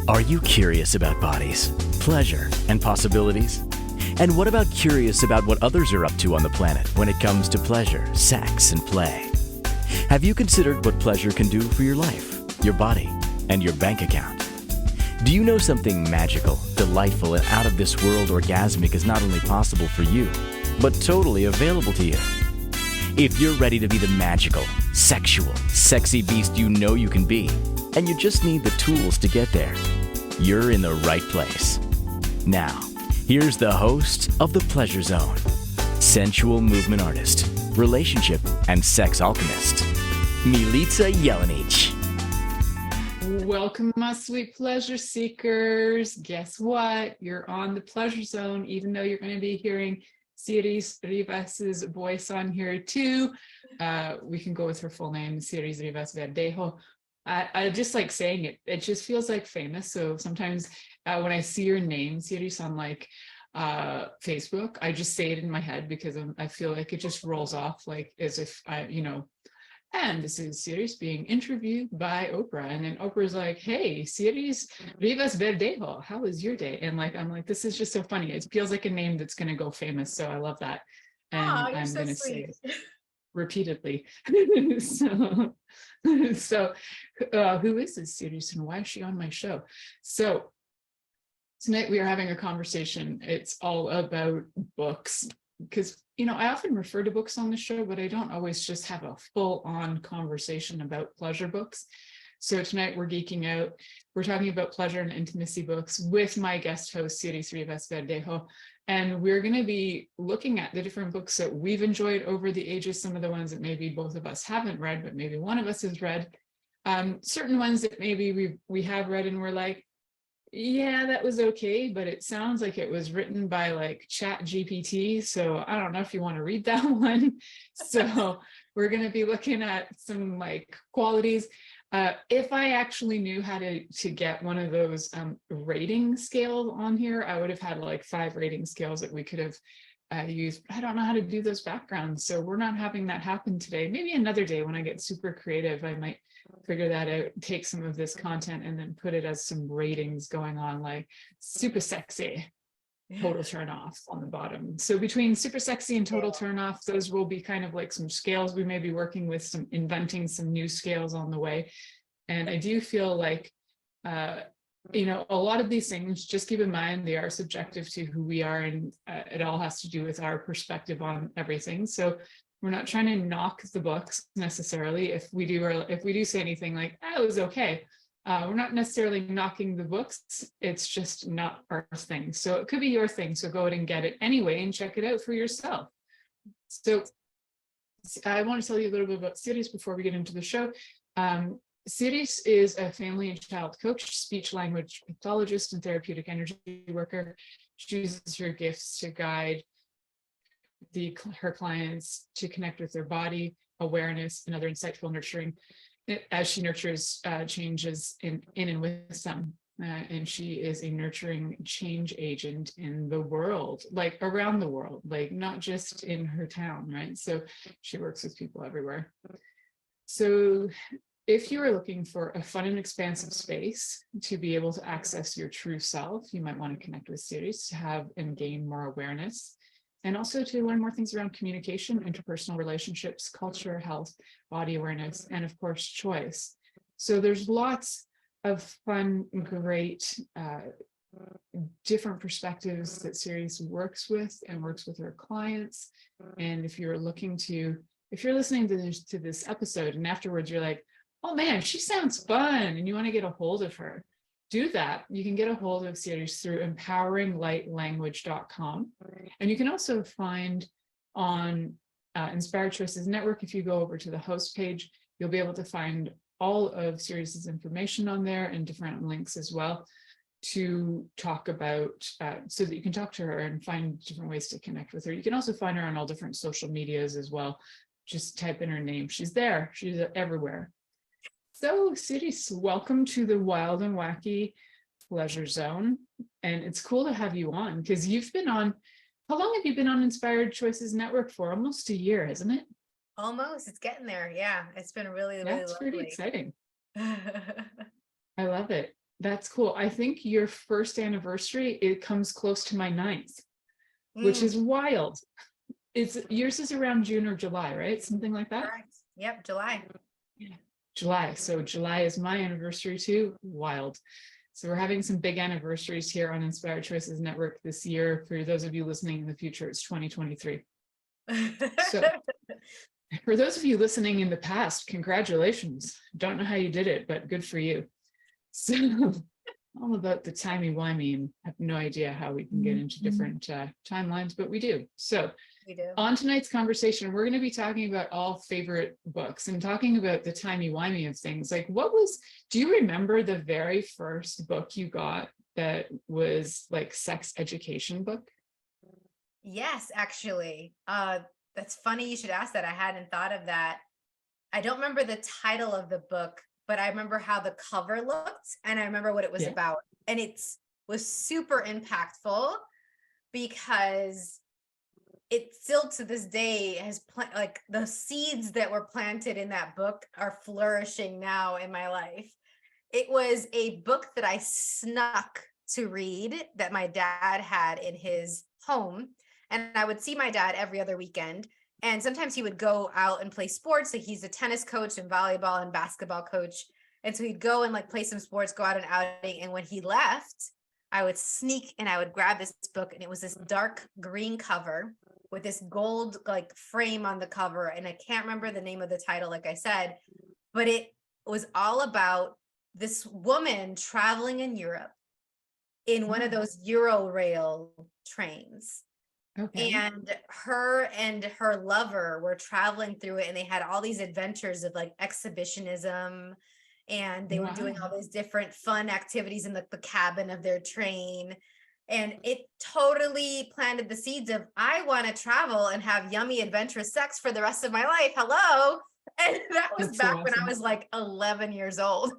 Are you curious about bodies, pleasure, and possibilities? And what about curious about what others are up to on the planet when it comes to pleasure, sex, and play? Have you considered what pleasure can do for your life, your body, and your bank account? Do you know something magical, delightful, and out of this world orgasmic is not only possible for you, but totally available to you? If you're ready to be the magical, sexual, sexy beast you know you can be, and you just need the tools to get there, you're in the right place. Now, here's the host of The Pleasure Zone, sensual movement artist, relationship and sex alchemist, Milica Jelenic. Welcome, my sweet pleasure seekers. Guess what? You're on The Pleasure Zone, even though you're going to be hearing Siris Rivas's voice on here too. We can go with her full name, Siris Rivas-Verdejo. I just like saying it. It just feels like famous. So sometimes when I see your name, Siris, on like Facebook, I just say it in my head because I feel like it just rolls off like as if and this is Siris being interviewed by Oprah. And then Oprah's like, hey, Siris Rivas-Verdejo, how was your day? And like, I'm like, this is just so funny. It feels like a name that's going to go famous. So I love that. And I'm going to say it repeatedly. so who is this Siris and why is she on my show? So tonight we are having a conversation. It's all about books because, I often refer to books on the show, but I don't always just have a full-on conversation about pleasure books. So tonight we're geeking out. We're talking about pleasure and intimacy books with my guest host, Siris Rivas-Verdejo. And we're going to be looking at the different books that we've enjoyed over the ages, some of the ones that maybe both of us haven't read, but maybe one of us has read. Certain ones that maybe we have read and we're like, yeah, that was okay, but it sounds like it was written by like Chat GPT. So I don't know if you want to read that one. So we're going to be looking at some like qualities. If I actually knew how to get one of those rating scales on here, I would have had like 5 rating scales that we could have used. I don't know how to do those backgrounds. So we're not having that happen today. Maybe another day when I get super creative, I might figure that out, take some of this content and then put it as some ratings going on, like super sexy, total turn off on the bottom. So between super sexy and total turn off, those will be kind of like some scales we may be working with, inventing some new scales on the way. And I do feel like, a lot of these things, just keep in mind, they are subjective to who we are, and it all has to do with our perspective on everything. So we're not trying to knock the books necessarily. If we do say anything like, it was okay, we're not necessarily knocking the books. It's just not our thing. So it could be your thing. So go ahead and get it anyway and check it out for yourself. So I want to tell you a little bit about Siris before we get into the show. Siris is a family and child coach, speech language pathologist, and therapeutic energy worker. She uses her gifts to guide her clients to connect with their body, awareness, and other insightful nurturing as she nurtures changes in and with them. And she is a nurturing change agent in the world, like around the world, like not just in her town, right? So she works with people everywhere. So if you are looking for a fun and expansive space to be able to access your true self, you might want to connect with Siris to have and gain more awareness. And also to learn more things around communication, interpersonal relationships, culture, health, body awareness, and of course, choice. So there's lots of fun, great, different perspectives that Siris works with her clients. And if you're listening to this episode and afterwards you're like, oh man, she sounds fun, and you want to get a hold of her, do that. You can get a hold of Siris through empoweringlightlanguage.com. And you can also find on Inspired Choices Network, if you go over to the host page, you'll be able to find all of Siris's information on there and different links as well to talk about, so that you can talk to her and find different ways to connect with her. You can also find her on all different social medias as well. Just type in her name. She's there. She's everywhere. So Siris, welcome to the wild and wacky pleasure zone. And it's cool to have you on because you've been on, how long have you been on Inspired Choices Network for? Almost a year, isn't it? Almost. It's getting there. Yeah. It's been really That's lovely. pretty exciting. I love it. That's cool. I think your first anniversary, it comes close to my 9th, which is wild. It's yours is around June or July, right? Something like that. Correct. Yep, July. Yeah. July. So July is my anniversary too. Wild. So we're having some big anniversaries here on Inspired Choices Network this year. For those of you listening in the future, it's 2023. So for those of you listening in the past, congratulations. Don't know how you did it, but good for you. So all about the timey-wimey, and have no idea how we can get into different timelines, but we do. So We do. on tonight's conversation, we're going to be talking about all favorite books and talking about the timey-wimey of things. Like, do you remember the very first book you got that was like sex education book? Yes, actually. That's funny you should ask that. I hadn't thought of that. I don't remember the title of the book, but I remember how the cover looked and I remember what it was about. And it was super impactful because it still to this day has like the seeds that were planted in that book are flourishing now in my life. It was a book that I snuck to read that my dad had in his home. And I would see my dad every other weekend. And sometimes he would go out and play sports. Like he's a tennis coach and volleyball and basketball coach. And so he'd go and like play some sports, go out and outing. And when he left, I would sneak and I would grab this book. And it was this dark green cover with this gold like frame on the cover. And I can't remember the name of the title, like I said, but it was all about this woman traveling in Europe in one of those Eurorail trains. Okay. And her lover were traveling through it and they had all these adventures of like exhibitionism and they were doing all these different fun activities in the cabin of their train. And it totally planted the seeds of, I want to travel and have yummy adventurous sex for the rest of my life. Hello. And that was That's back so when I awesome. was like 11 years old.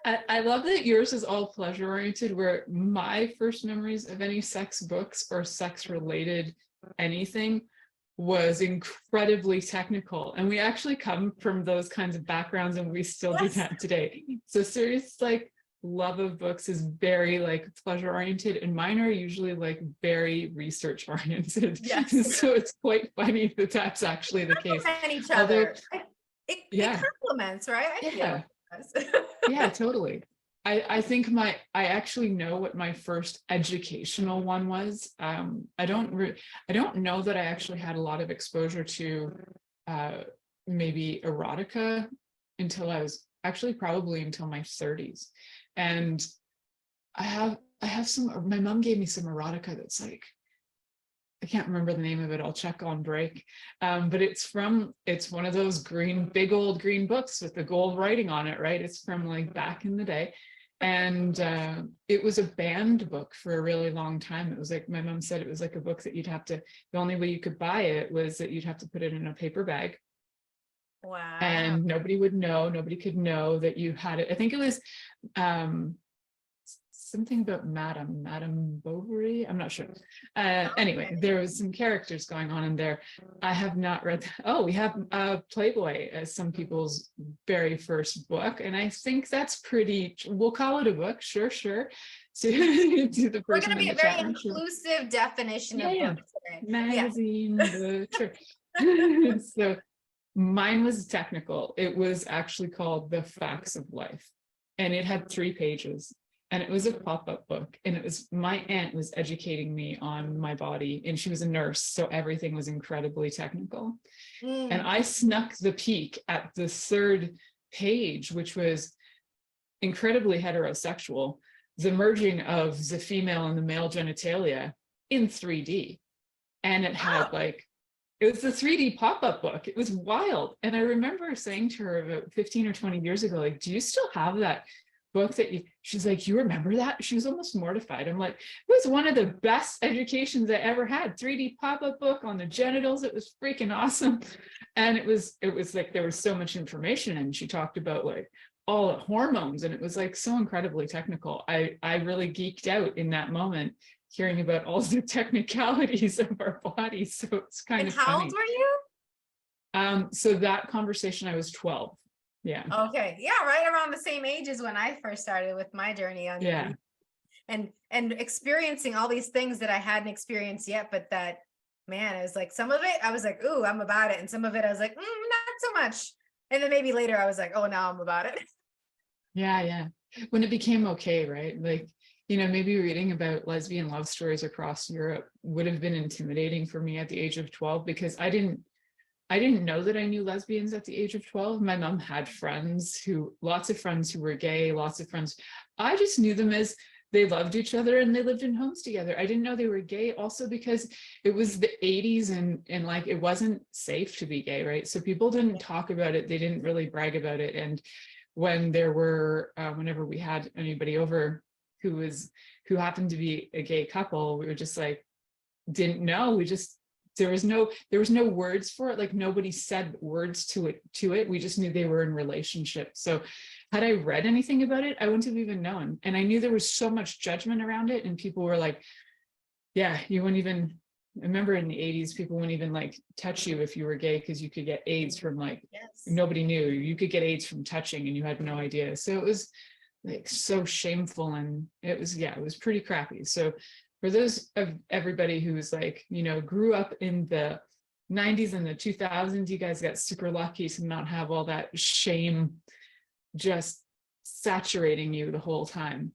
I love that yours is all pleasure oriented, where my first memories of any sex books or sex related anything was incredibly technical. And we actually come from those kinds of backgrounds and we still do that today. So Siris' like love of books is very like pleasure oriented, and mine are usually like very research oriented. Yes. So it's quite funny that that's actually the case. And each other. It complements, right? I Yeah. feel. Yeah, totally. I think I actually know what my first educational one was. I don't know that I actually had a lot of exposure to maybe erotica until I was actually probably until my 30s. And I have some, my mom gave me some erotica that's like, I can't remember the name of it. I'll check on break. But it's one of those big old green books with the gold writing on it, right? It's from like back in the day. And it was a banned book for a really long time. It was like, my mom said it was like a book that the only way you could buy it was that you'd have to put it in a paper bag. Wow. And nobody could know that you had it. I think it was something about Madame Bovary. I'm not sure. Anyway, there was some characters going on in there. I have not read. Oh, we have Playboy as some people's very first book, and I think that's pretty. We'll call it a book. Sure. To the person We're going to be a very chat, inclusive definition of book today. Magazine, book, sure. So mine was technical. It was actually called The Facts of Life, and it had 3 pages. And it was a pop-up book, and it was, my aunt was educating me on my body, and she was a nurse, so everything was incredibly technical. And I snuck the peek at the 3rd page, which was incredibly heterosexual, the merging of the female and the male genitalia in 3D. And it had it was the 3D pop-up book. It was wild. And I remember saying to her about 15 or 20 years ago, like, do you still have that book that she's like, you remember that? She was almost mortified. I'm like, it was one of the best educations I ever had. 3D pop-up book on the genitals. It was freaking awesome. And it was like, there was so much information, and she talked about like all the hormones, and it was like so incredibly technical. I really geeked out in that moment, hearing about all the technicalities of our bodies. So it's kind of funny. How old were you? So that conversation, I was 12. Yeah. Okay. Yeah, right around the same age as when I first started with my journey on Yeah. and experiencing all these things that I hadn't experienced yet, but that, man, it was like some of it I was like, ooh, I'm about it. And some of it I was like, not so much. And then maybe later I was like, oh, now I'm about it. Yeah. Yeah. When it became okay, right? Like, maybe reading about lesbian love stories across Europe would have been intimidating for me at the age of 12 because I didn't know that I knew lesbians at the age of 12. My mom had lots of friends who were gay, lots of friends. I just knew them as they loved each other and they lived in homes together. I didn't know they were gay also because it was the 80s and like it wasn't safe to be gay, right? So people didn't talk about it. They didn't really brag about it. And when whenever we had anybody over who happened to be a gay couple, we were just like, didn't know. There was no words for it. Like nobody said words to it. We just knew they were in relationship. So had I read anything about it, I wouldn't have even known. And I knew there was so much judgment around it. And people were like, yeah, you wouldn't even, I remember in the 80s, people wouldn't even like touch you if you were gay because you could get AIDS from nobody knew. You could get AIDS from touching and you had no idea. So it was like so shameful and it was pretty crappy. So for those of everybody who's like, grew up in the 90s and the 2000s, you guys got super lucky to not have all that shame just saturating you the whole time.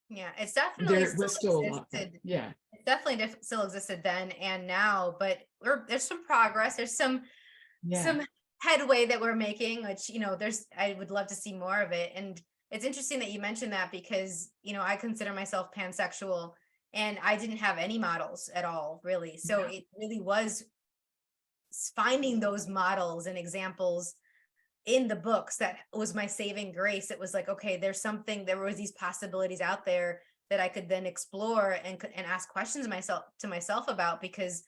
Yeah, it's definitely There was still a lot. Yeah. It definitely still existed then and now, but there's some progress. There's some headway that we're making, which, I would love to see more of it. And it's interesting that you mentioned that because, I consider myself pansexual and I didn't have any models at all, really. So it really was finding those models and examples in the books that was my saving grace. It was like, okay, there was these possibilities out there that I could then explore and ask questions to myself about, because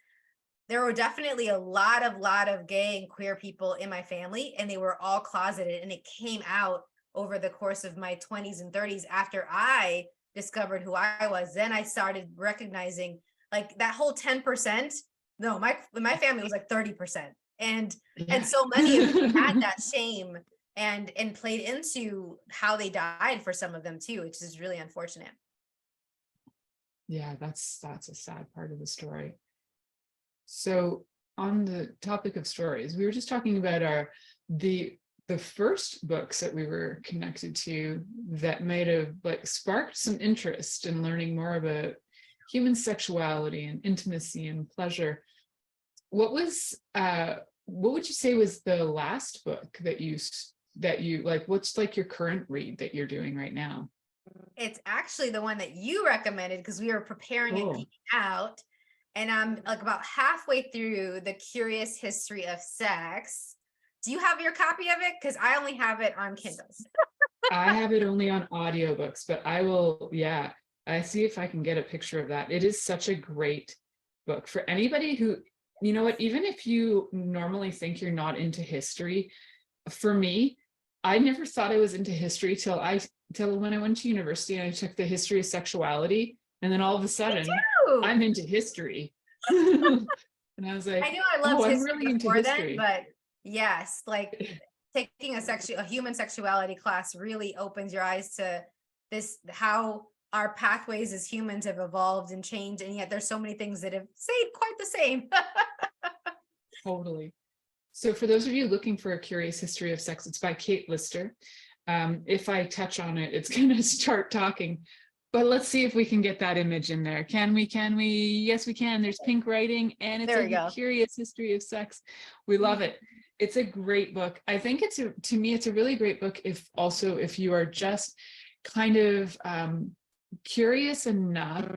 there were definitely a lot of gay and queer people in my family, and they were all closeted, and it came out over the course of my 20s and 30s after I discovered who I was. Then I started recognizing like that whole 10%. No, my family was like 30%. And so many of them had that shame and played into how they died for some of them too, which is really unfortunate. Yeah, that's a sad part of the story. So on the topic of stories, we were just talking about the first books that we were connected to that might have like sparked some interest in learning more about human sexuality and intimacy and pleasure. What would you say was the last book that you like? What's like your current read that you're doing right now? It's actually the one that you recommended because we were preparing and geeking out, and I'm like about halfway through The Curious History of Sex. Do you have your copy of it? Because I only have it on Kindles. I have it only on audiobooks, but I will, I see if I can get a picture of that. It is such a great book for anybody who, you know what, even if you normally think you're not into history, for me, I never thought I was into history till when I went to university and I took the history of sexuality, and then all of a sudden I'm into history. And I was like, I knew I loved history I'm really into history. Then, but yes, like taking a human sexuality class really opens your eyes to this, how our pathways as humans have evolved and changed, and yet there's so many things that have stayed quite the same. Totally. So for those of you looking for A Curious History of Sex, it's by Kate Lister. If I touch on it, it's going to start talking. But let's see if we can get that image in there. Can we? Yes, we can. There's pink writing, and it's A Curious History of Sex. We love it. It's a great book. I think to me, it's a really great book if you are just kind of curious enough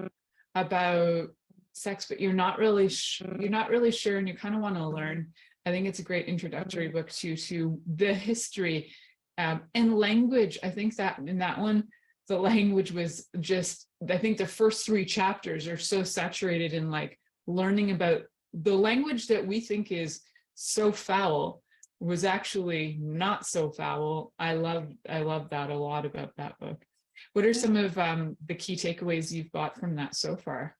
about sex, but you're not really sure, and you kind of want to learn. I think it's a great introductory book to the history and language. I think that in that one, the language was just, I think the first 3 chapters are so saturated in like learning about the language that we think is so foul was actually not so foul. I love that a lot about that book. What are some of the key takeaways you've got from that so far?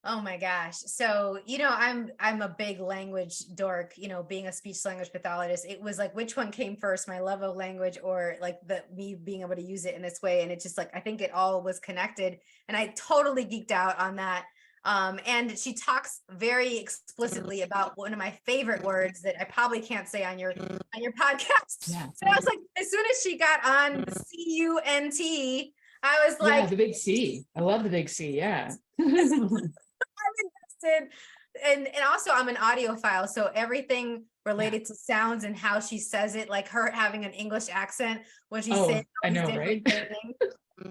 Oh my gosh. So, I'm a big language dork, being a speech language pathologist. It was like, which one came first, my love of language or like me being able to use it in this way? And it's just like, I think it all was connected, and I totally geeked out on that. And she talks very explicitly about one of my favorite words that I probably can't say on your podcast. Yeah. And I was like, as soon as she got on CUNT, I was like, yeah, the big C. I love the big C. Yeah. invested. And also I'm an audiophile, so everything related to sounds and how she says it, like her having an English accent when she says I know, right?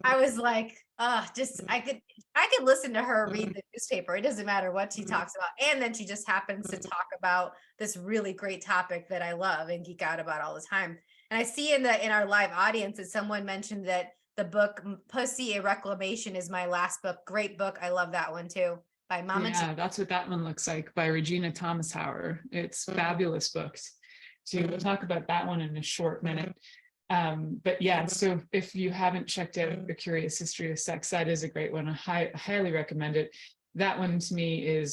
I was like, I could listen to her read the newspaper. It doesn't matter what she talks about. And then she just happens to talk about this really great topic that I love and geek out about all the time. And I see in our live audience that someone mentioned that the book Pussy, a Reclamation is my last book. Great book. I love that one too. By Mama. Yeah, that's what that one looks like, by Regina Thomas Hauer. It's fabulous books. So we'll talk about that one in a short minute. But yeah, so if you haven't checked out A Curious History of Sex, that is a great one. I highly recommend it. That one to me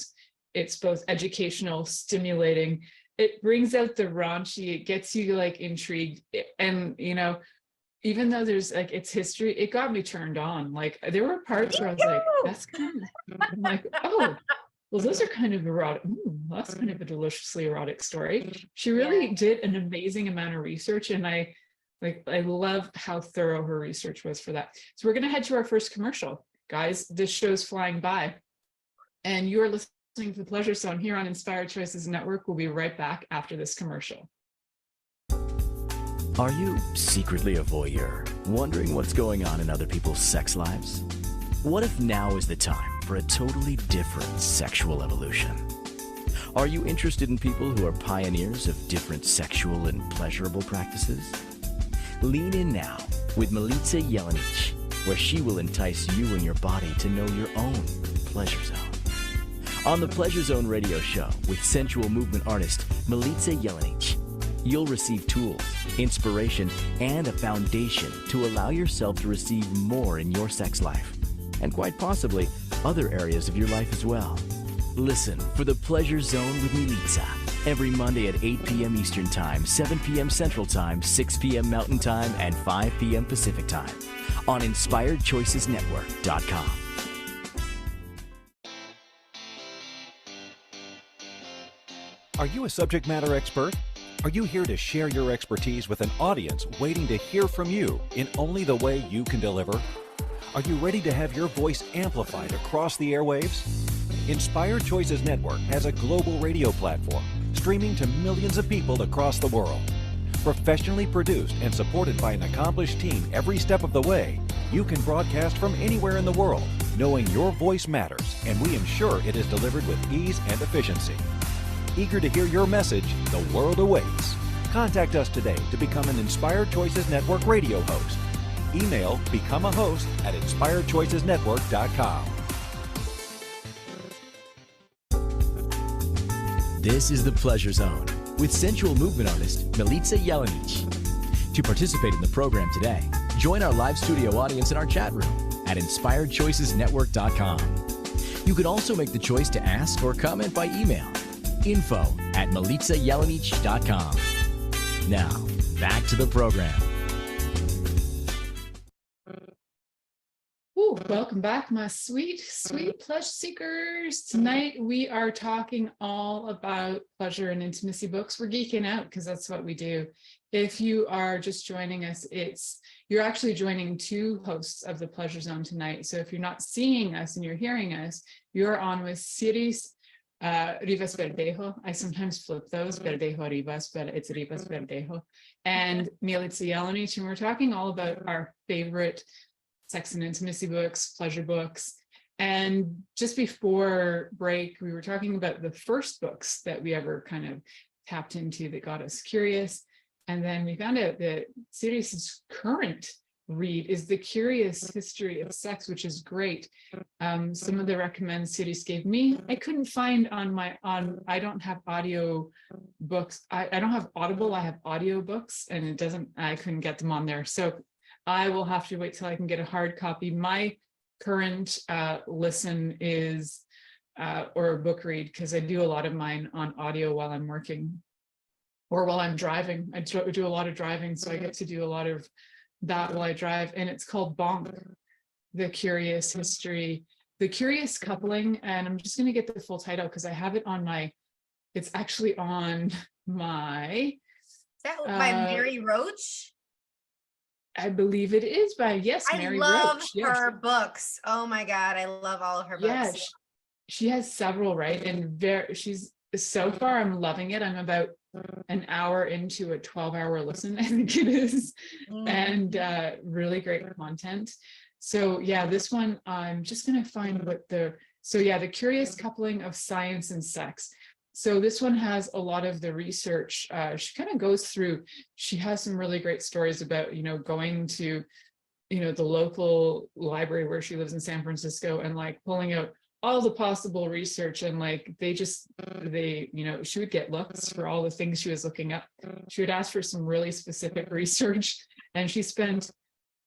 it's both educational, stimulating. It brings out the raunchy, it gets you like intrigued. And, even though there's like, it's history, it got me turned on. Like there were parts where I was like, that's kind of, I'm like, oh, well, those are kind of erotic. Ooh, that's kind of a deliciously erotic story. She really did an amazing amount of research, and I love how thorough her research was for that. So we're going to head to our first commercial. Guys, this show's flying by, and you're listening to The Pleasure Zone here on Inspired Choices Network. We'll be right back after this commercial. Are you secretly a voyeur, wondering what's going on in other people's sex lives? What if now is the time for a totally different sexual evolution? Are you interested in people who are pioneers of different sexual and pleasurable practices? Lean in now with Milica Jelenic, where she will entice you and your body to know your own pleasure zone. On the Pleasure Zone radio show with sensual movement artist Milica Jelenic, you'll receive tools, inspiration, and a foundation to allow yourself to receive more in your sex life, and quite possibly other areas of your life as well. Listen for The Pleasure Zone with Milica every Monday at 8 p.m. Eastern Time, 7 p.m. Central Time, 6 p.m. Mountain Time, and 5 p.m. Pacific Time on InspiredChoicesNetwork.com. Are you a subject matter expert? Are you here to share your expertise with an audience waiting to hear from you in only the way you can deliver? Are you ready to have your voice amplified across the airwaves? Inspired Choices Network has a global radio platform streaming to millions of people across the world. Professionally produced and supported by an accomplished team every step of the way, you can broadcast from anywhere in the world, knowing your voice matters, and we ensure it is delivered with ease and efficiency. Eager to hear your message, the world awaits. Contact us today to become an Inspired Choices Network radio host. Email become a host at inspiredchoicesnetwork.com. This is The Pleasure Zone with sensual movement artist Milica Jelenic. To participate in the program today, join our live studio audience in our chat room at inspiredchoicesnetwork.com. You can also make the choice to ask or comment by email. info@milicajelenic.com. Now, back to the program. Ooh, welcome back, my sweet pleasure seekers. Tonight we are talking all about pleasure and intimacy books. We're geeking out because that's what we do. If you are just joining us, you're actually joining two hosts of the Pleasure Zone tonight. So if you're not seeing us and you're hearing us, you're on with Siris Rivas-Verdejo. I sometimes flip those, Verdejo Rivas, but it's Rivas-Verdejo, and Milica Jelenic, and we're talking all about our favorite sex and intimacy books, pleasure books. And just before break, we were talking about the first books that we ever kind of tapped into that got us curious. And then we found out that Siris's current read is The Curious History of Sex, which is great. Some of the recommends Siris gave me, I couldn't find I don't have audio books. I don't have Audible, I have audio books, and I couldn't get them on there. So I will have to wait till I can get a hard copy. My current listen is or a book read, because I do a lot of mine on audio while I'm working or while I'm driving. I do a lot of driving, so I get to do a lot of that while I drive. And it's called Bonk, The Curious History, The Curious Coupling. And I'm just going to get the full title because I have it on it's actually on my. Is that by Mary Roach? I believe it is by, yes, Mary Roach. I love Yes. her books. Oh my God, I love all of her books. Yeah, she has several, right? And she's, so far I'm loving it. I'm about an hour into a 12-hour listen, I think it is. And really great content. So yeah, this one, I'm just going to find what The Curious Coupling of Science and Sex. So this one has a lot of the research. She kind of goes through, she has some really great stories about, going to, the local library where she lives in San Francisco and like pulling out all the possible research. And like, she would get looks for all the things she was looking up. She would ask for some really specific research, and she spent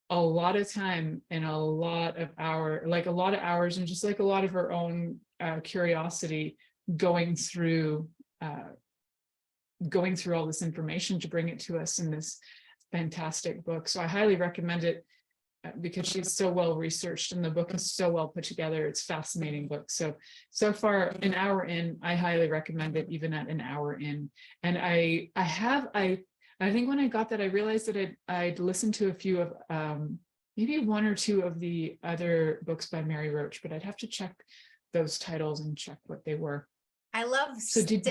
a lot of time and a lot of hours and just like a lot of her own curiosity going through all this information to bring it to us in this fantastic book. So I highly recommend it because she's so well researched and the book is so well put together. It's a fascinating book. So far, an hour in, I highly recommend it, even at an hour in. And I think when I got that, I realized that I'd listened to a few of maybe one or two of the other books by Mary Roach, but I'd have to check those titles and check what they were. I love Stiff.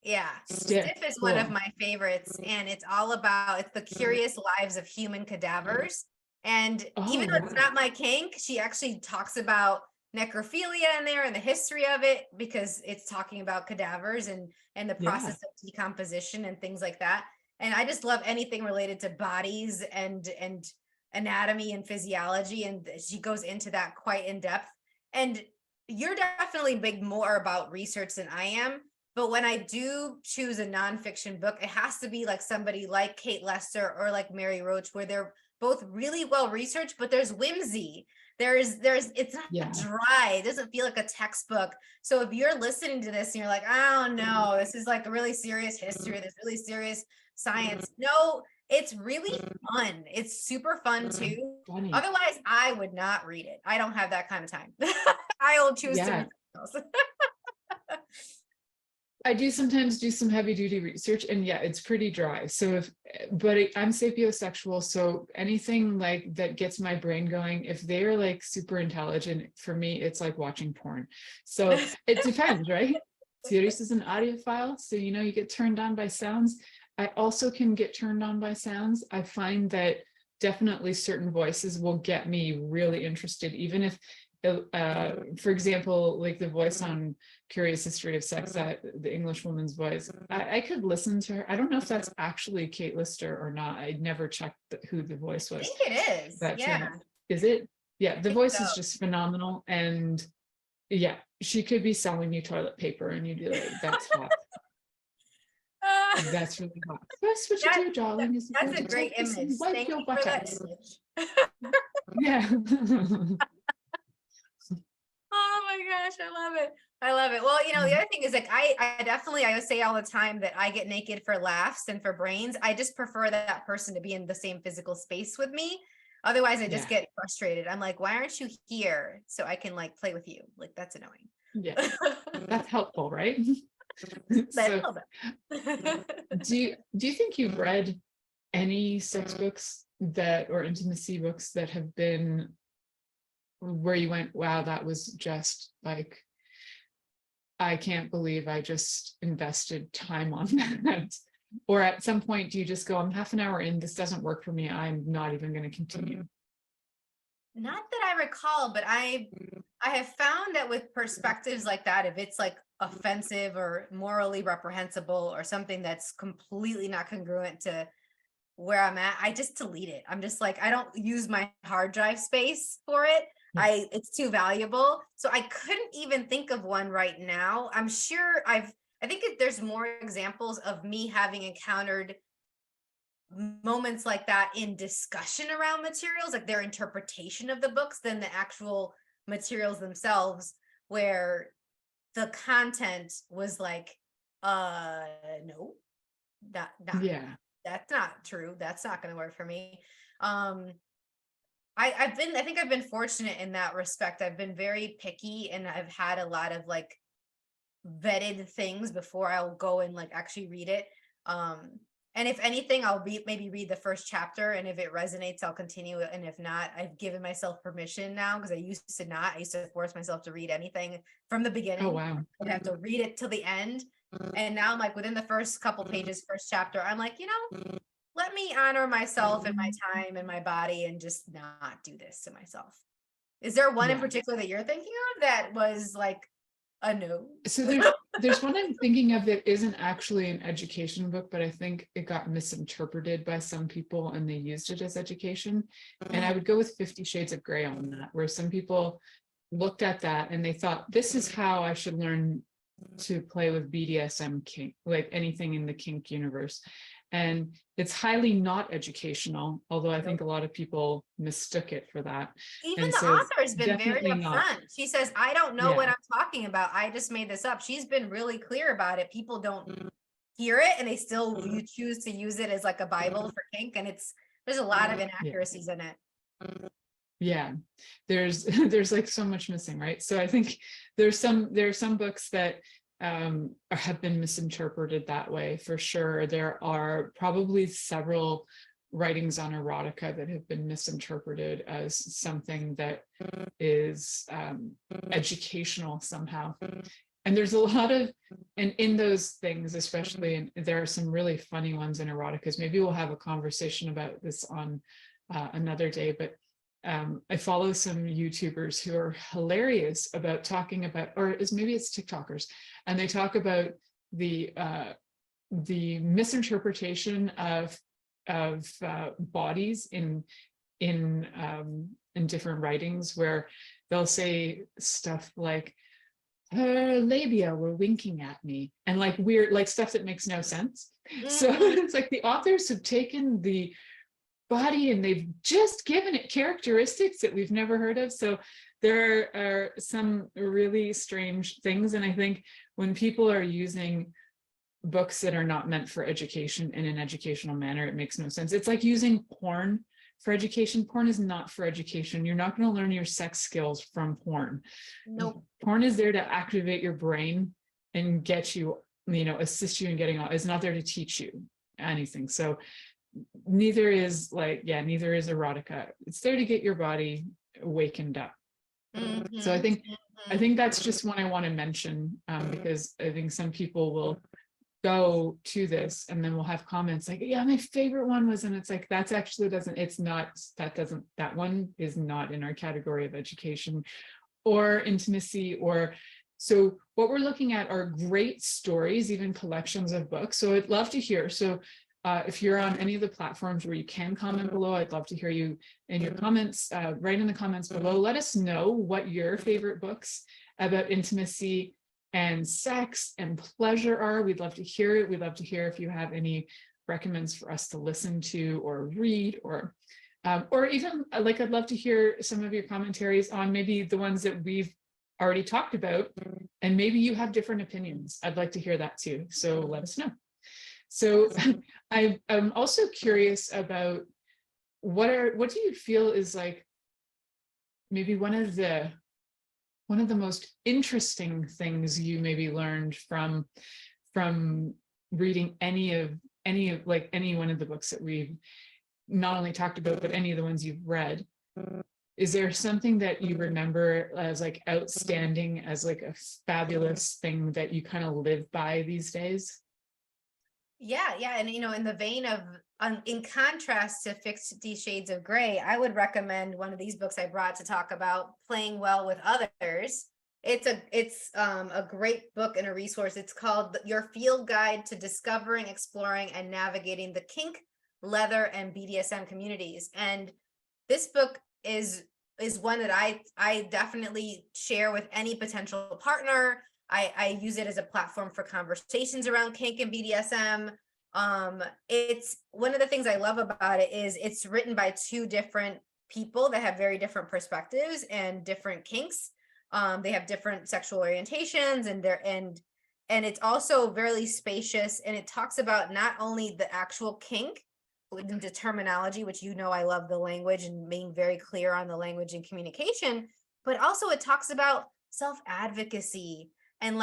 Yeah, Stiff is one of my favorites, and it's all about, it's the curious lives of human cadavers. And even though it's not my kink, she actually talks about necrophilia in there and the history of it, because it's talking about cadavers and the process of decomposition and things like that. And I just love anything related to bodies and anatomy and physiology, and she goes into that quite in depth. And you're definitely big more about research than I am, but when I do choose a nonfiction book, it has to be like somebody like Kate Lester or like Mary Roach, where they're both really well researched, but there's whimsy. It's not dry. It doesn't feel like a textbook. So if you're listening to this and you're like, I don't know, this is like a really serious history, this really serious science. No, it's really fun. It's super fun too. Funny. Otherwise, I would not read it. I don't have that kind of time. I will choose to read else. I do sometimes do some heavy duty research, and yeah, it's pretty dry. So I'm sapiosexual. So anything like that gets my brain going, if they're like super intelligent, for me, it's like watching porn. So it depends, right? Siris is an audiophile. So, you get turned on by sounds. I also can get turned on by sounds. I find that definitely certain voices will get me really interested, even if, for example, like the voice on Curious History of Sex, the English woman's voice, I could listen to her. I don't know if that's actually Kate Lister or not. I never checked who the voice was. I think it is. Is it? Yeah, the voice is just phenomenal. And yeah, she could be selling you toilet paper and you'd be like, that's hot. That's really hot. That's what you do, darling. That's a great image. Thank you for that image. Yeah. Oh my gosh, I love it. Well, the other thing is, like, I say all the time that I get naked for laughs and for brains. I just prefer that person to be in the same physical space with me. Otherwise, I just get frustrated. I'm like, why aren't you here so I can like play with you? Like, that's annoying. Yeah, that's helpful, right? So, do you think you've read any sex books or intimacy books that have been where you went, wow, that was just like, I can't believe I just invested time on that? Or at some point, do you just go, I'm half an hour in, this doesn't work for me, I'm not even going to continue? Not that I recall, but I have found that with perspectives like that, if it's like offensive or morally reprehensible or something that's completely not congruent to where I'm at, I just delete it. I'm just like, I don't use my hard drive space for it. It's too valuable. So I couldn't even think of one right now. I'm sure I think there's more examples of me having encountered moments like that in discussion around materials, like their interpretation of the books, than the actual materials themselves. where the content was like, no, Yeah. that's not true. That's not going to work for me. I think I've been fortunate in that respect. I've been very picky, and I've had a lot of like vetted things before I'll go and like actually read it. And if anything, I'll maybe read the first chapter, and if it resonates, I'll continue it. And if not, I've given myself permission now, because I used to not. I used to force myself to read anything from the beginning. Oh, wow. I'd have to read it till the end. And now I'm like, within the first couple pages, first chapter, I'm like, let me honor myself and my time and my body and just not do this to myself. Is there one in Yeah. particular that you're thinking of that was like a no? So there's one I'm thinking of that isn't actually an education book, but I think it got misinterpreted by some people and they used it as education. And I would go with 50 Shades of Grey on that, where some people looked at that and they thought, this is how I should learn to play with BDSM kink, like anything in the kink universe. And it's highly not educational, although I think a lot of people mistook it for that. Even And the so author's been very definitely not. upfront. She says, I don't know what Yeah. I'm talking about. I just made this up. She's been really clear about it. People don't hear it, and they still choose to use it as like a Bible for kink. And there's a lot of inaccuracies in it. Yeah, there's like so much missing, right? So I think there are some books that have been misinterpreted that way for sure. There are probably several writings on erotica that have been misinterpreted as something that is educational somehow. And there's a lot of, and in those things, especially, and there are some really funny ones in eroticas. Maybe we'll have a conversation about this on another day, but I follow some YouTubers who are hilarious about talking about, or maybe it's TikTokers, and they talk about the misinterpretation of bodies in different writings, where they'll say stuff like, her labia were winking at me, and like weird, like stuff that makes no sense. So it's like the authors have taken the body and they've just given it characteristics that we've never heard of. So there are some really strange things. And I think when people are using books that are not meant for education in an educational manner, it makes no sense. It's like using porn for education. Porn is not for education. You're not going to learn your sex skills from porn. Nope. Porn is there to activate your brain and get you, assist you in getting on. It's not there to teach you anything. So neither is erotica. It's there to get your body wakened up. So I think that's just one I want to mention, because I think some people will go to this and then we'll have comments like, yeah, my favorite one was, and it's like, that one is not in our category of education or intimacy. Or so what we're looking at are great stories, even collections of books. So I'd love to hear. So if you're on any of the platforms where you can comment below, I'd love to hear you in your comments. Write in the comments below. Let us know what your favorite books about intimacy and sex and pleasure are. We'd love to hear it. We'd love to hear if you have any recommends for us to listen to or read, or even like, I'd love to hear some of your commentaries on maybe the ones that we've already talked about, and maybe you have different opinions. I'd like to hear that too. So let us know. So I'm also curious about what do you feel is like maybe one of the most interesting things you maybe learned from reading any one of the books that we've not only talked about, but any of the ones you've read. Is there something that you remember as like outstanding, as like a fabulous thing that you kind of live by these days? Yeah. And, in the vein of, in contrast to 50 Shades of Grey, I would recommend one of these books I brought to talk about playing well with others. It's a great book and a resource. It's called Your Field Guide to Discovering, Exploring, and Navigating the Kink, Leather, and BDSM Communities. And this book is one that I definitely share with any potential partner. I use it as a platform for conversations around kink and BDSM. It's one of the things I love about it is it's written by two different people that have very different perspectives and different kinks. They have different sexual orientations, and it's also very spacious, and it talks about not only the actual kink with the terminology, which I love the language and being very clear on the language and communication, but also it talks about self-advocacy and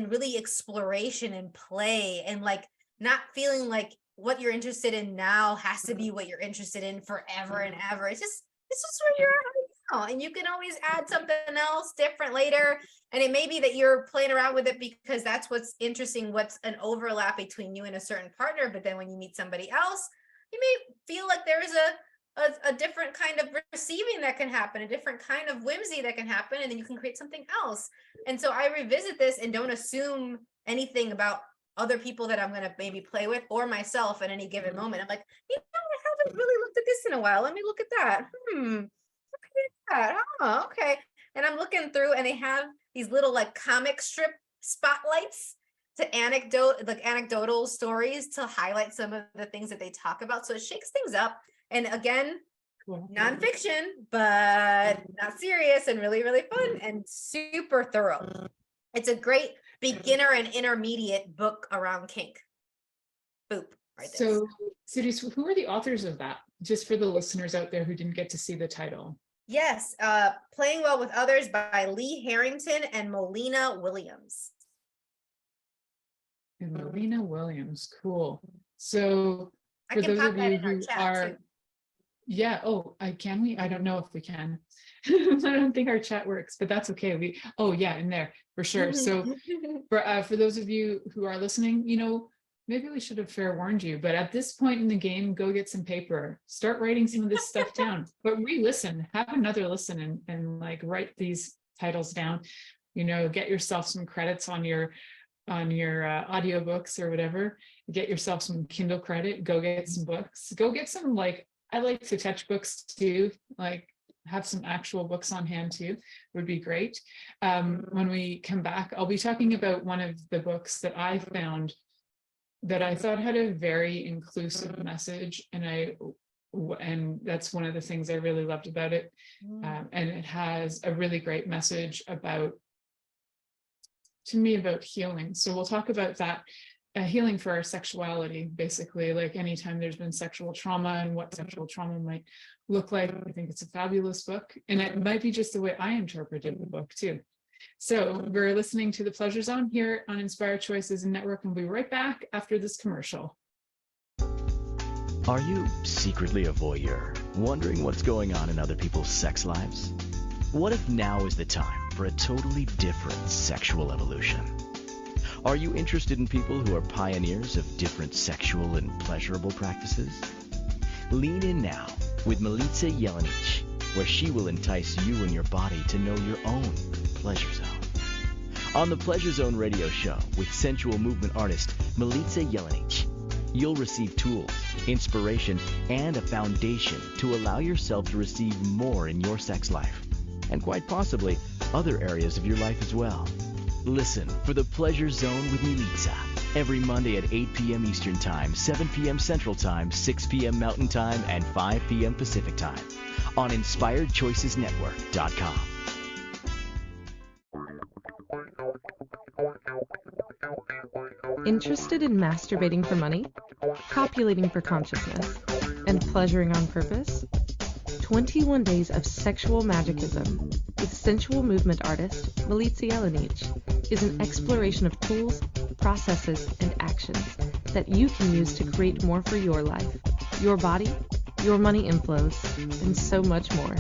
really exploration and play, and not feeling like what you're interested in now has to be what you're interested in forever and ever. It's just where you're at right now, and you can always add something else different later. And it may be that you're playing around with it because that's what's interesting, what's an overlap between you and a certain partner. But then when you meet somebody else, you may feel like there's a different kind of receiving that can happen, a different kind of whimsy that can happen, and then you can create something else. And so I revisit this and don't assume anything about other people that I'm going to maybe play with or myself at any given moment. I'm like, I haven't really looked at this in a while. Let me look at that. Look at that. Oh, okay. And I'm looking through, and they have these little comic strip spotlights to anecdotal stories to highlight some of the things that they talk about. So it shakes things up. And again, nonfiction, but not serious, and really, really fun and super thorough. It's a great beginner and intermediate book around kink. Boop. Right there. So, Siris, who are the authors of that? Just for the listeners out there who didn't get to see the title. Yes, Playing Well with Others by Lee Harrington and Melina Williams. And Melina Williams, cool. So, for those of you who are, can we? I don't know if we can. I don't think our chat works, but that's okay. In there for sure. So, for those of you who are listening, maybe we should have fair warned you, but at this point in the game, go get some paper, start writing some of this stuff down, but re-listen, have another listen, and write these titles down. Get yourself some credits on your audiobooks or whatever. Get yourself some Kindle credit. Go get some books. Go get some I like to touch books too. Have some actual books on hand too. Would be great. When we come back, I'll be talking about one of the books that I found that I thought had a very inclusive message, and that's one of the things I really loved about it. And it has a really great message about healing. So we'll talk about that, healing for our sexuality, basically, anytime there's been sexual trauma and what sexual trauma might look like. I think it's a fabulous book, and it might be just the way I interpreted the book too. So we're listening to The Pleasure Zone here on Inspired Choices Network, and we'll be right back after this commercial. Are you secretly a voyeur, wondering what's going on in other people's sex lives? What if now is the time for a totally different sexual evolution? Are you interested in people who are pioneers of different sexual and pleasurable practices? Lean in now with Milica Jelenic, where she will entice you and your body to know your own pleasure zone. On the Pleasure Zone radio show with sensual movement artist Milica Jelenic, you'll receive tools, inspiration, and a foundation to allow yourself to receive more in your sex life, and quite possibly other areas of your life as well. Listen for the Pleasure Zone with Milica every Monday at 8 p.m. Eastern Time, 7 p.m. Central Time, 6 p.m. Mountain Time, and 5 p.m. Pacific Time on InspiredChoicesNetwork.com. Interested in masturbating for money, copulating for consciousness, and pleasuring on purpose? 21 Days of Sexual Magicism with sensual movement artist Milica Jelenic is an exploration of tools, processes, and actions that you can use to create more for your life, your body, your money inflows, and so much more.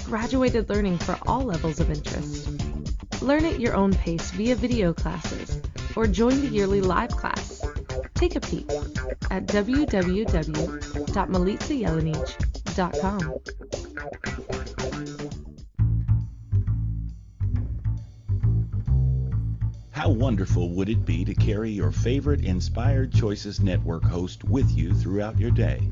Graduated learning for all levels of interest. Learn at your own pace via video classes or join the yearly live class. Take a peek at www.milicajelenic.com. How wonderful would it be to carry your favorite Inspired Choices Network host with you throughout your day?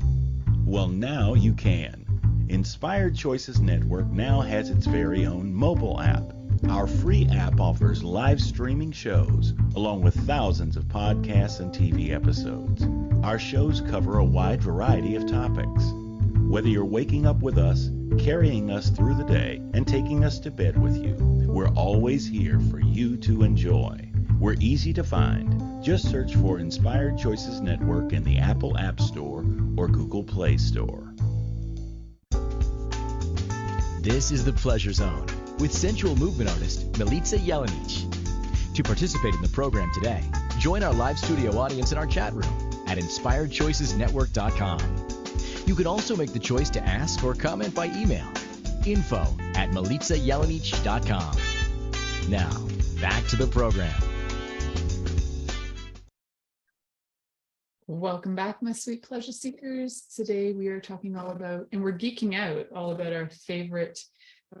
Well, now you can. Inspired Choices Network now has its very own mobile app. Our free app offers live streaming shows, along with thousands of podcasts and TV episodes. Our shows cover a wide variety of topics. Whether you're waking up with us, carrying us through the day, and taking us to bed with you, we're always here for you to enjoy. We're easy to find. Just search for Inspired Choices Network in the Apple App Store or Google Play Store. This is the Pleasure Zone with sensual movement artist Milica Jelenic. To participate in the program today, join our live studio audience in our chat room at inspiredchoicesnetwork.com. You can also make the choice to ask or comment by email, info@milicajelenic.com. Now, back to the program. Welcome back, my sweet pleasure seekers. Today we are talking all about, and we're geeking out all about our favorite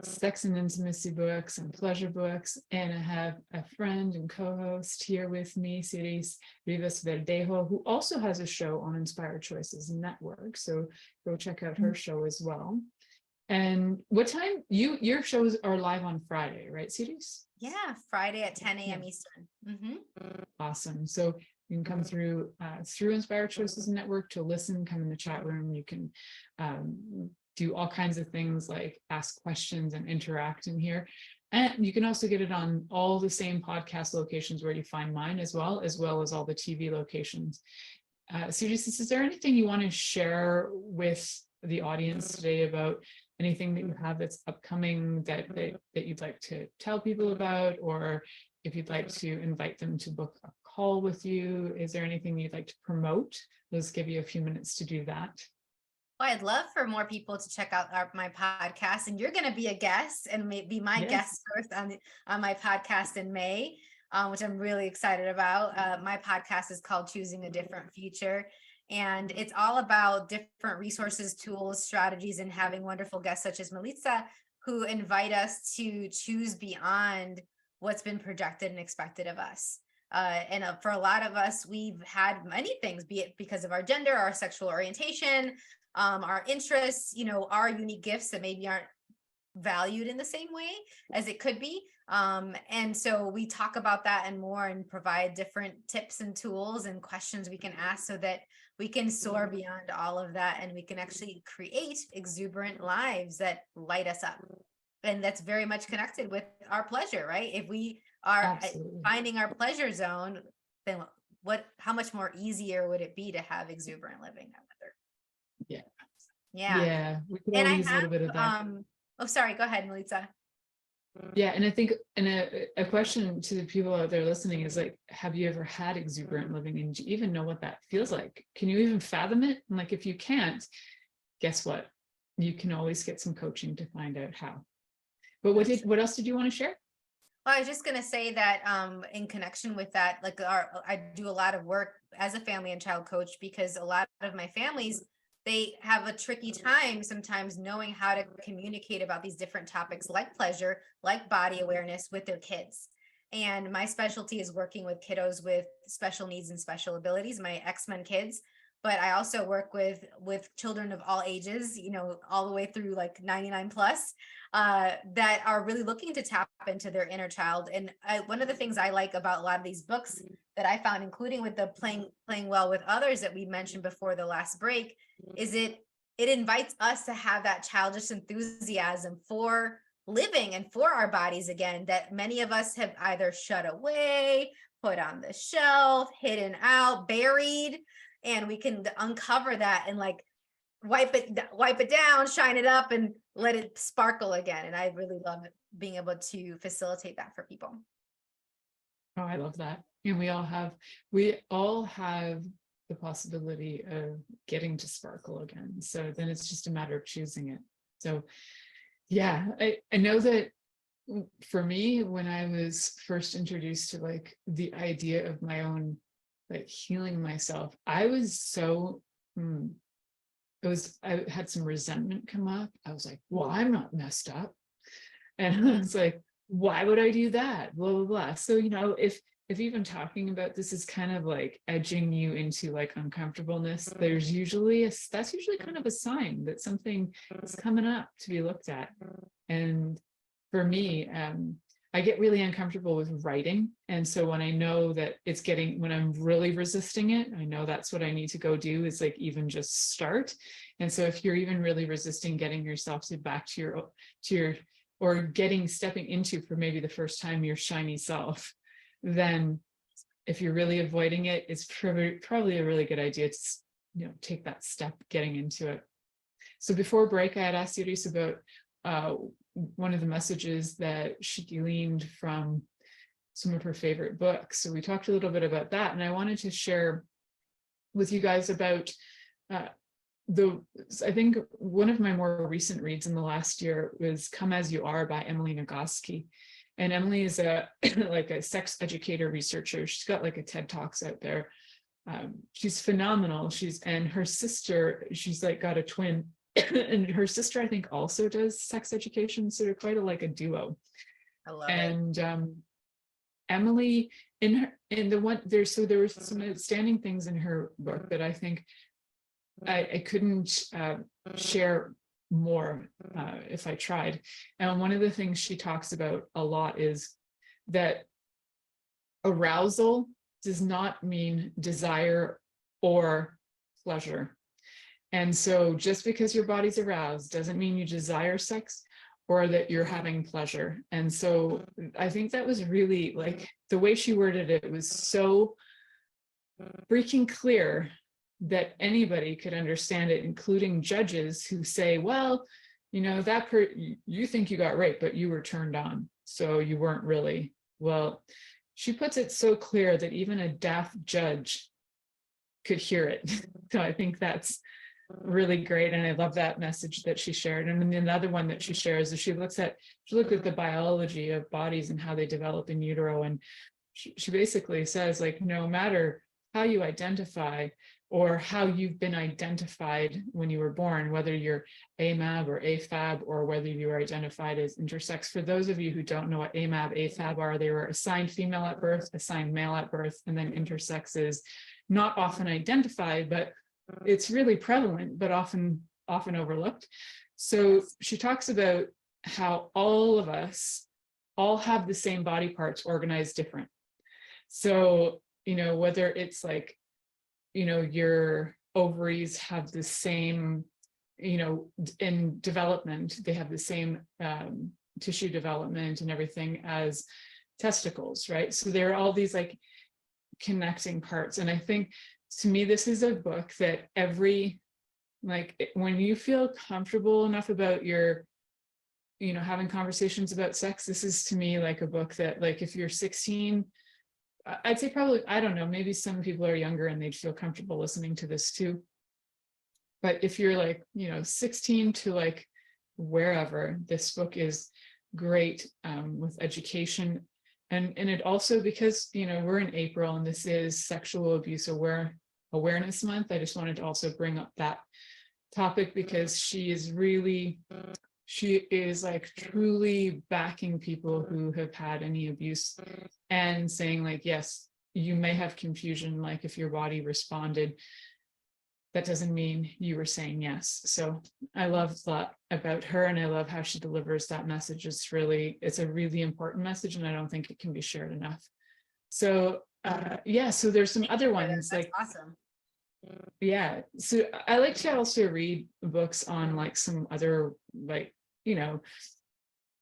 sex and intimacy books and pleasure books. And I have a friend and co-host here with me, Siris Rivas-Verdejo, who also has a show on Inspired Choices Network. So go check out her show as well. And what time your shows are live on Friday, right, Siris? Yeah, Friday at 10 a.m. Eastern. Awesome. So you can come through Inspired Choices Network to listen, come in the chat room. You can do all kinds of things like ask questions and interact in here. And you can also get it on all the same podcast locations where you find mine as well as all the TV locations. Siris, is there anything you want to share with the audience today about anything that you have that's upcoming that you'd like to tell people about, or if you'd like to invite them to book a call with you? Is there anything you'd like to promote? Let's give you a few minutes to do that. Well, I'd love for more people to check out my podcast, and you're going to be a guest and be my guest first on my podcast in May, which I'm really excited about. My podcast is called Choosing a Different Future, and it's all about different resources, tools, strategies, and having wonderful guests such as Milica, who invite us to choose beyond what's been projected and expected of us. And for a lot of us, we've had many things, be it because of our gender, our sexual orientation, our interests, our unique gifts that maybe aren't valued in the same way as it could be. And so we talk about that and more, and provide different tips and tools and questions we can ask so that we can soar beyond all of that, and we can actually create exuberant lives that light us up. And that's very much connected with our pleasure, right? If we are finding our pleasure zone, then how much more easier would it be to have exuberant living? Yeah, we could all use a little bit of that. Oh, sorry, go ahead, Milica. Yeah, and I think, and a question to the people out there listening is like, have you ever had exuberant living, and do you even know what that feels like? Can you even fathom it? And like, if you can't, guess what? You can always get some coaching to find out how. But what else did you want to share? Well, I was just going to say that in connection with that, like I do a lot of work as a family and child coach, because a lot of my families, they have a tricky time sometimes knowing how to communicate about these different topics like pleasure, like body awareness with their kids. And my specialty is working with kiddos with special needs and special abilities, my X-Men kids. But I also work with children of all ages, all the way through like 99 plus, that are really looking to tap into their inner child. And one of the things I like about a lot of these books that I found, including with the playing well with others that we mentioned before the last break, is it invites us to have that childish enthusiasm for living and for our bodies again, that many of us have either shut away, put on the shelf, hidden out, buried. And we can uncover that and like wipe it down, shine it up, and let it sparkle again. And I really love being able to facilitate that for people. Oh, I love that. And we all have the possibility of getting to sparkle again. So then it's just a matter of choosing it. So yeah, I know that for me, when I was first introduced to like the idea of my own like healing myself, I was so I had some resentment come up. I was like, well, I'm not messed up. And I was like, why would I do that? Blah, blah, blah. So, if even talking about this is kind of like edging you into like uncomfortableness, that's usually kind of a sign that something is coming up to be looked at. And for me, I get really uncomfortable with writing. And so when I know that when I'm really resisting it, I know that's what I need to go do, is like even just start. And so if you're even really resisting getting yourself back to your, or stepping into, for maybe the first time, your shiny self, then if you're really avoiding it, it's probably a really good idea to, take that step getting into it. So before break, I had asked Siris about one of the messages that she gleaned from some of her favorite books. So we talked a little bit about that, and I wanted to share with you guys about I think one of my more recent reads in the last year was Come As You Are by Emily Nagoski. And Emily is like a sex educator researcher. She's got like a TED Talks out there. She's phenomenal. And her sister, she's like got a twin, and her sister, I think, also does sex education. So they're quite a duo. I love it. And Emily, there were some outstanding things in her book that I think I couldn't share more if I tried. And one of the things she talks about a lot is that arousal does not mean desire or pleasure. And so just because your body's aroused doesn't mean you desire sex or that you're having pleasure. And so I think that was really, like, the way she worded it was so freaking clear that anybody could understand it, including judges who say, well, you think you got raped, but you were turned on, so you weren't really. Well, she puts it so clear that even a daft judge could hear it. So I think that's really great. And I love that message that she shared. And then another one that she shares is she looked at the biology of bodies and how they develop in utero. And she basically says, like, no matter how you identify or how you've been identified when you were born, whether you're AMAB or AFAB, or whether you are identified as intersex. For those of you who don't know what AMAB, AFAB are, they were assigned female at birth, assigned male at birth, and then intersex is not often identified, but it's really prevalent, but often overlooked. So she talks about how all of us all have the same body parts organized different. So, whether it's like, your ovaries have the same, in development, they have the same tissue development and everything as testicles, right? So there are all these like connecting parts. And I think, to me, this is a book that when you feel comfortable enough about your, having conversations about sex, this is, to me, like a book that, like, if you're 16, I'd say probably, I don't know, maybe some people are younger and they'd feel comfortable listening to this too. But if you're like, 16 to like wherever, this book is great with education. And it also, because, we're in April and this is Sexual Abuse Awareness Month, I just wanted to also bring up that topic, because she is like truly backing people who have had any abuse and saying, like, yes, you may have confusion, like if your body responded, that doesn't mean you were saying yes. So I love that about her, and I love how she delivers that message. It's a really important message, and I don't think it can be shared enough. So so there's some other ones. That's like awesome. Yeah, so I like to also read books on like some other, like,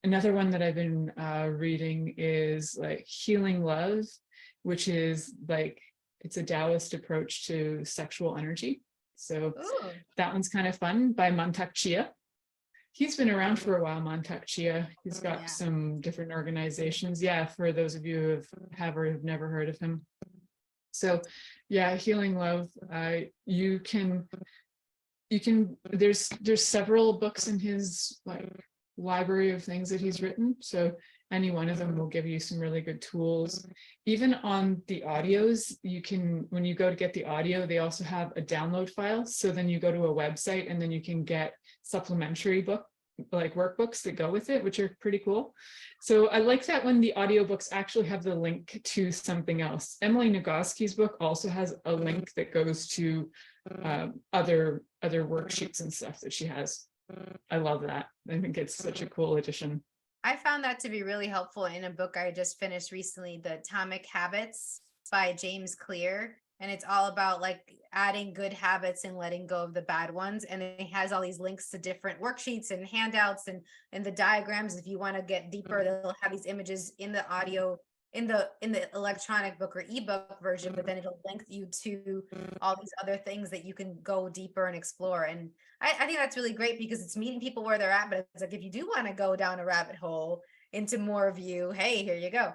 another one that I've been reading is like Healing Love, which is like, it's a Taoist approach to sexual energy. So Ooh. that one's kind of fun, by Mantak Chia. He's been around for a while, Mantak Chia. He's got some different organizations. Yeah, for those of you who have or have never heard of him. So yeah, Healing Love, you can, there's several books in his like library of things that he's written. So any one of them will give you some really good tools. Even on the audios, you can, when you go to get the audio, they also have a download file. So then you go to a website and then you can get supplementary workbooks that go with it, which are pretty cool. So I like that when the audiobooks actually have the link to something else. Emily Nagoski's book also has a link that goes to other worksheets and stuff that she has. I love that. I think it's such a cool addition. I found that to be really helpful in a book I just finished recently, The Atomic Habits by James Clear. And it's all about like adding good habits and letting go of the bad ones. And it has all these links to different worksheets and handouts and the diagrams. If you want to get deeper, they'll have these images in the audio, in the electronic book or ebook version, but then it'll link you to all these other things that you can go deeper and explore. And I think that's really great because it's meeting people where they're at, but it's like, if you do want to go down a rabbit hole into more of you, hey, here you go.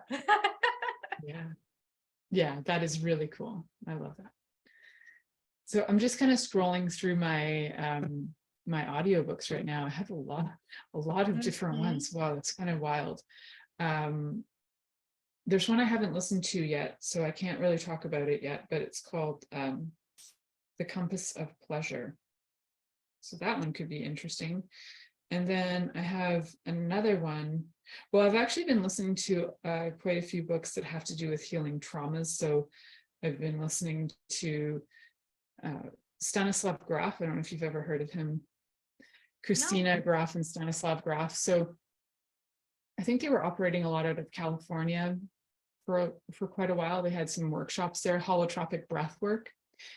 Yeah, that is really cool. I love that. So I'm just kind of scrolling through my my audiobooks right now. I have a lot of different ones. Wow, that's kind of wild. There's one I haven't listened to yet, so I can't really talk about it yet, but it's called The Compass of Pleasure. So that one could be interesting. And then I have another one. Well, I've actually been listening to quite a few books that have to do with healing traumas. So I've been listening to Stanislav Graf. I don't know if you've ever heard of him. Christina Graf and Stanislav Graf. So I think they were operating a lot out of California for quite a while. They had some workshops there, holotropic breath work.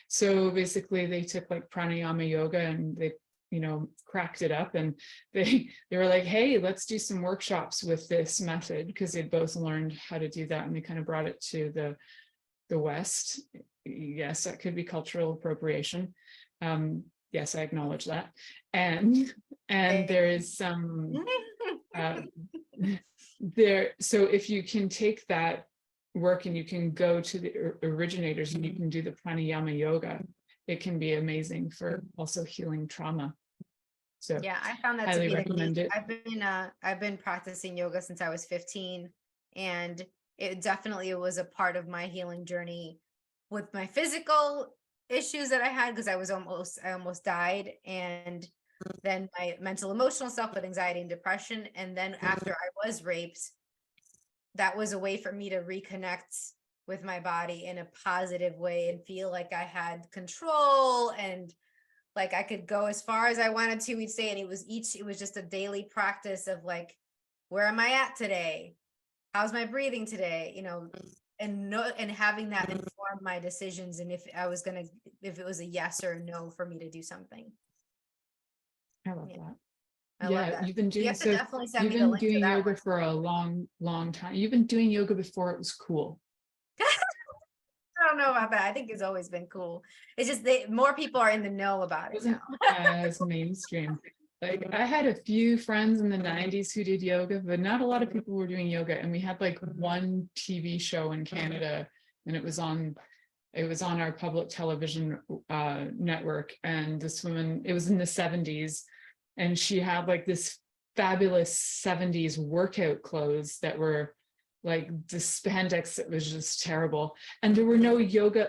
So basically they took like pranayama yoga and they, you know, cracked it up, and they were like, hey, let's do some workshops with this method, because they'd both learned how to do that, and they kind of brought it to the West. Yes, that could be cultural appropriation. Yes, I acknowledge that. And there is some there. So if you can take that work and you can go to the originators and you can do the pranayama yoga, it can be amazing for also healing trauma. So yeah, I found that highly to be recommend it. I've been practicing yoga since I was 15, and it definitely was a part of my healing journey with my physical issues that I had, because I almost died, and then my mental emotional stuff with anxiety and depression. And then after I was raped, that was a way for me to reconnect with my body in a positive way and feel like I had control and like I could go as far as I wanted to each day. And it was just a daily practice of like, where am I at today? How's my breathing today? You know, and having that inform my decisions, and if it was a yes or a no for me to do something. I love that. I love that. You've been doing, You have to so definitely send you've me the been link to doing that yoga one. for a long time. You've been doing yoga before it was cool. I don't know about that. I think it's always been cool. It's just more people are in the know about it now. As mainstream. Like I had a few friends in the 90s who did yoga, but not a lot of people were doing yoga. And we had like one TV show in Canada, and it was on our public television network. And this woman, it was in the 70s, and she had like this fabulous 70s workout clothes that were like the spandex that was just terrible. And there were no yoga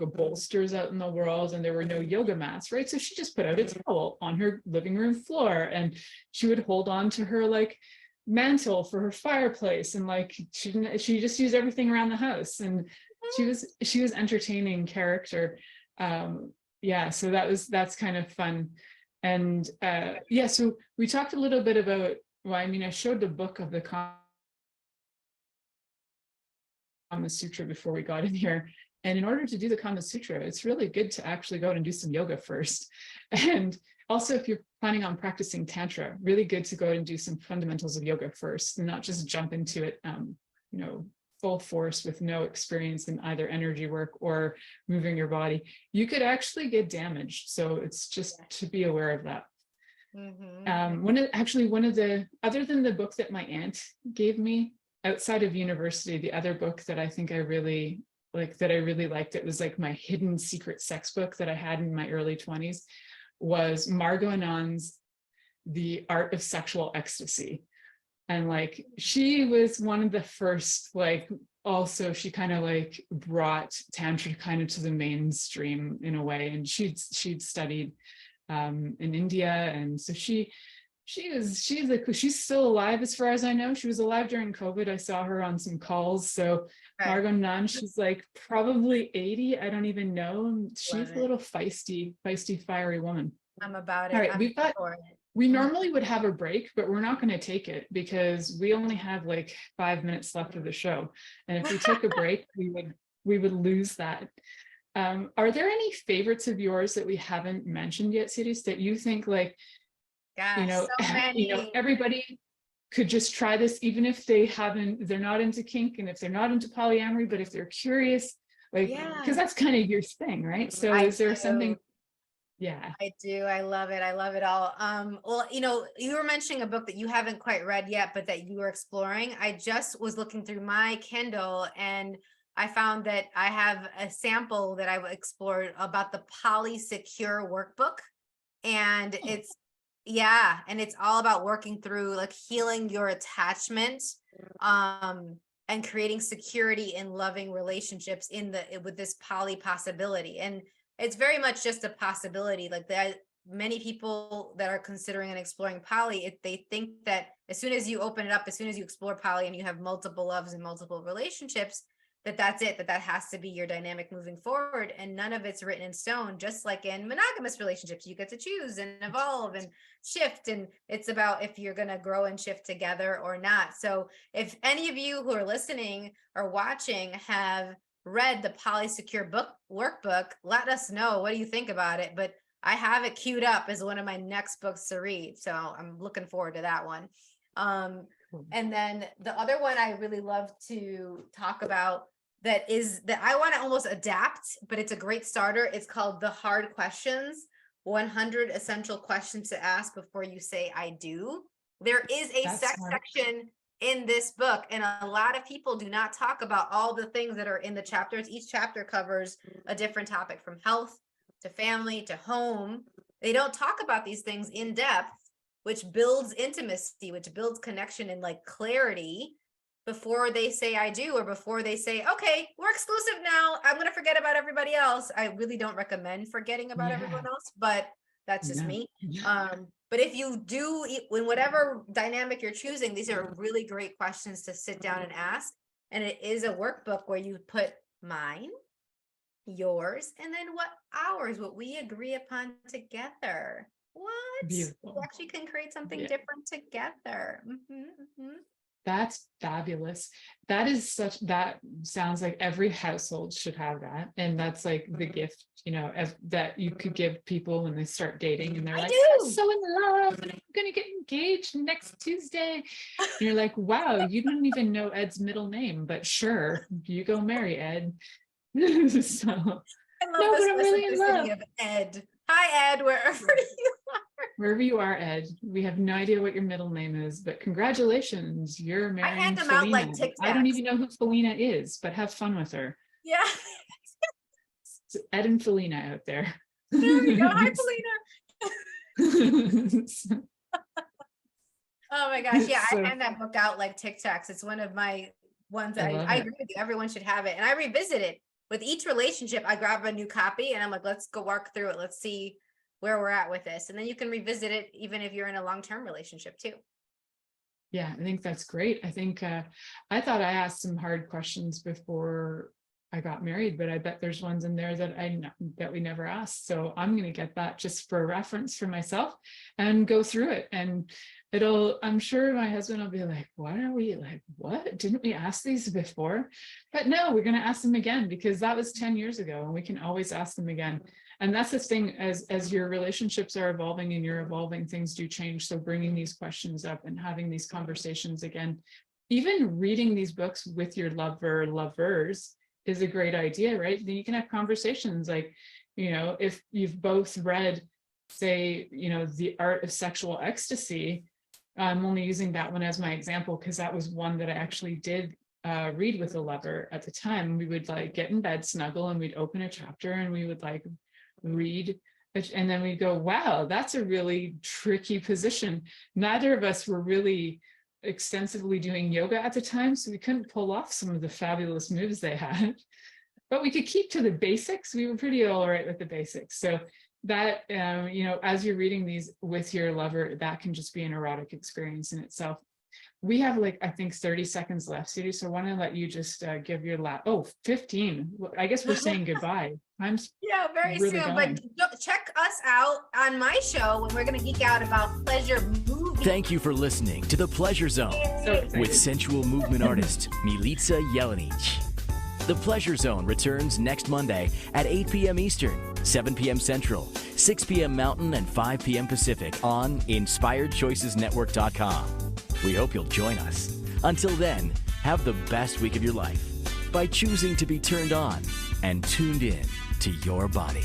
bolsters out in the world, and there were no yoga mats, right? So she just put out a towel on her living room floor, and she would hold on to her like mantle for her fireplace, and like she just used everything around the house, and she was entertaining character. So that's kind of fun. And so we talked a little bit about, well, I mean, I showed the book of the Kama Sutra before we got in here. And in order to do the Kama Sutra, it's really good to actually go out and do some yoga first. And also, if you're planning on practicing Tantra, really good to go out and do some fundamentals of yoga first, and not just jump into it, full force with no experience in either energy work or moving your body. You could actually get damaged. So it's just to be aware of that. Other than the book that my aunt gave me, outside of university, the other book that I think I really liked, it was like my hidden secret sex book that I had in my early 20s, was Margot Anand's The Art of Sexual Ecstasy. And like, she was one of the first, like, also she kind of like brought Tantra kind of to the mainstream in a way. And she'd studied in India. And so she's still alive as far as I know. She was alive during COVID. I saw her on some calls. So right. Margot Anand, she's like probably 80. I don't even know. She's a little feisty, fiery woman. I'm about it. All right, We normally would have a break, but we're not going to take it because we only have like 5 minutes left of the show. And if we took a break, we would lose that. Are there any favorites of yours that we haven't mentioned yet, Siris, that you think like, Gosh, so many. Everybody could just try this, even if they're not into kink, and if they're not into polyamory, but if they're curious, like, because that's kind of your thing, right? So is there something? Yeah, I do. I love it. I love it all. Well, you were mentioning a book that you haven't quite read yet, but that you were exploring. I just was looking through my Kindle and I found that I have a sample that I've explored about the Polysecure workbook. And it's all about working through like healing your attachment, and creating security in loving relationships with this poly possibility. And it's very much just a possibility. Like that, many people that are considering and exploring poly, they think that as soon as you open it up, as soon as you explore poly and you have multiple loves and multiple relationships, that's it, that has to be your dynamic moving forward. And none of it's written in stone. Just like in monogamous relationships, you get to choose and evolve and shift. And it's about if you're going to grow and shift together or not. So if any of you who are listening or watching have read the Polysecure workbook, let us know. What do you think about it? But I have it queued up as one of my next books to read. So I'm looking forward to that one. And then the other one I really love to talk about that I want to almost adapt, but it's a great starter. It's called The Hard Questions, 100 Essential Questions to Ask Before You Say I Do. There is a sex section in this book, and a lot of people do not talk about all the things that are in the chapters. Each chapter covers a different topic, from health to family to home. They don't talk about these things in depth, which builds intimacy, which builds connection and like clarity before they say I do, or before they say, okay, we're exclusive now, I'm going to forget about everybody else. I really don't recommend forgetting about everyone else, but that's just me. But if you do, in whatever dynamic you're choosing, these are really great questions to sit down and ask. And it is a workbook where you put mine, yours, and then what we agree upon together. What? Beautiful. You actually can create something different together. That's fabulous. That sounds like every household should have that. And that's like the gift, that you could give people when they start dating and they're I'm so in love and I'm going to get engaged next Tuesday. And you're like, wow, you don't even know Ed's middle name, but sure, you go marry Ed. So, I love the specificity of Ed. Hi, Ed, wherever you are. Wherever you are, Ed. We have no idea what your middle name is, but congratulations, you're marrying I hand them Felina. out like Tic Tacs. I don't even know who Felina is, but have fun with her. Yeah. It's Ed and Felina out there. There we go. Hi, Felina. Oh my gosh. Yeah, I hand that book out like Tic Tacs. It's one of my ones that I agree with you. Everyone should have it. And I revisit it. With each relationship, I grab a new copy and I'm like, let's go walk through it. Let's see where we're at with this. And then you can revisit it even if you're in a long-term relationship too. Yeah, I think that's great. I think I thought I asked some hard questions before I got married, but I bet there's ones in there that we never asked. So I'm going to get that just for reference for myself and go through it. And I'm sure my husband will be like, what? Didn't we ask these before? But no, we're going to ask them again because that was 10 years ago and we can always ask them again. And that's the thing, as your relationships are evolving and you're evolving, things do change. So bringing these questions up and having these conversations again, even reading these books with your lovers is a great idea, right? Then you can have conversations like, if you've both read, say, The Art of Sexual Ecstasy. I'm only using that one as my example because that was one that I actually did read with a lover at the time. We would get in bed, snuggle, and we'd open a chapter and we would read, and then we'd go, wow, that's a really tricky position. Neither of us were really extensively doing yoga at the time, so we couldn't pull off some of the fabulous moves they had, but we could keep to the basics. We were pretty all right with the basics. So that, as you're reading these with your lover, that can just be an erotic experience in itself. We have like, I think 30 seconds left, Siris. So I want to let you just give your 15. Well, I guess we're saying goodbye. Yeah, very really soon. going. But check us out on my show when we're going to geek out about pleasure movies. Thank you for listening to The Pleasure Zone So excited. with sensual movement artist Milica Jelenic. The Pleasure Zone returns next Monday at 8 p.m. Eastern, 7 p.m. Central, 6 p.m. Mountain, and 5 p.m. Pacific on InspiredChoicesNetwork.com. We hope you'll join us. Until then, have the best week of your life by choosing to be turned on and tuned in to your body.